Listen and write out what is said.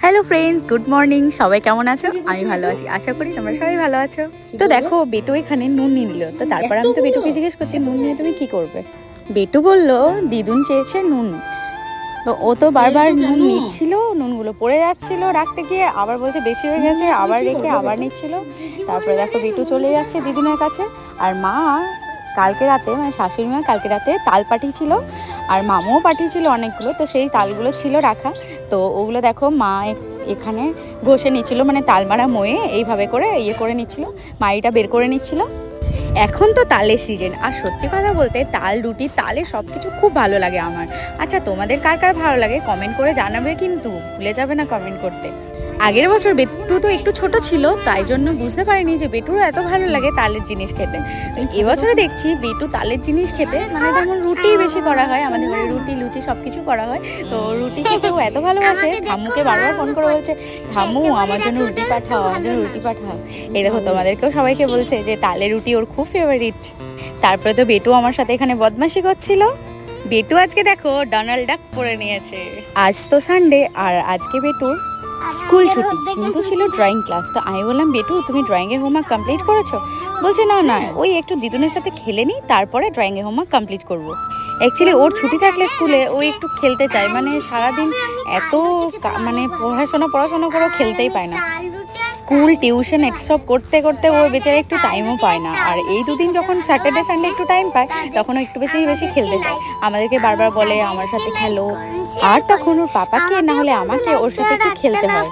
Hello friends, good morning. সবাই কেমন আছো? আমি ভালো আছি, আশা করি তোমরা সবাই ভালো আছো। তো দেখো, বেটু এখানে নুন নিয়ে নিল। তো তারপর আমি তো বেটুকে জিজ্ঞেস করছি, নুন নিয়ে তুমি কি করবে? বেটু বলল দিদুন চেয়েছে নুন। তো ও তো বারবার নুন নিচ্ছিল, নুনগুলো পড়ে যাচ্ছিল রাখতে গিয়ে, আবার বলছে বেশি হয়ে গেছে, আবার রেখে আবার নিচ্ছিল। তারপরে দেখো বেটু চলে যাচ্ছে দিদুনের কাছে। আর মা কালকে রাতে, মানে শাশুড়ি মা কালকে রাতে তাল পাঠিয়েছিল, আর মামুও পাঠিয়েছিল অনেকগুলো। তো সেই তালগুলো ছিল রাখা। তো ওগুলো দেখো মা এখানে ঘষে নিচ্ছিল, মানে তালমারা ময়ে এইভাবে করে করে নিচ্ছিল, মাড়িটা বের করে নিচ্ছিল। এখন তো তালের সিজন, আর সত্যি কথা বলতে তাল রুটি তালে সব কিছু খুব ভালো লাগে আমার। আচ্ছা, তোমাদের কার কার ভালো লাগে কমেন্ট করে জানাবে, কিন্তু ভুলে যাবে না কমেন্ট করতে। আগের বছর বেটু তো একটু ছোট ছিল, তাই জন্য বুঝতে পারিনি যে বেটুর এত ভালো লাগে তালের জিনিস খেতে। তো এবছরে দেখছি বেটু তালের জিনিস খেতে, মানে যেমন রুটি বেশি করা হয় আমাদের ঘরে, রুটি লুচি সব কিছু করা হয়। তো রুটি খেতেও এত ভালোবাসে, ঠাম্মুকে বারবার ফোন করে বলছে, ঠাম্মু আমার জন্য রুটি পাঠাও, আমার জন্য রুটি পাঠাও। এই দেখো তোমাদেরকেও সবাইকে বলছে যে তালের রুটি ওর খুব ফেভারিট। তারপরে তো বেটু আমার সাথে এখানে বদমাশি করছিল। বেটু আজকে দেখো ডোনাল্ড ডাক পরে নিয়েছে। আজ তো সানডে, আর আজকে বেটুর স্কুল ছুটি, কিন্তু ছিল ড্রয়িং ক্লাস। তো আমি বললাম, বেটু তুমি ড্রয়িংয়ের হোমওয়ার্ক কমপ্লিট করেছো? বলছে না না, ওই একটু দিদুনের সাথে খেলে নিই, তারপরে ড্রয়িংয়ের হোমওয়ার্ক কমপ্লিট করবো। অ্যাকচুয়ালি ওর ছুটি থাকলে স্কুলে ও একটু খেলতে চায়, মানে সারাদিন এত মানে পড়াশোনা করেও খেলতেই পায় না। স্কুল টিউশন এসব করতে করতে ও বেচারা একটু টাইমও পায় না। আর এই দুদিন যখন স্যাটারডে সানডে একটু টাইম পায়, তখন ও একটু বেশি খেলতে চায়। আমাদেরকে বারবার বলে আমার সাথে খেলো, আর তখন ওর পাপাকে না হলে আমাকে ওর সাথে একটু খেলতে হয়।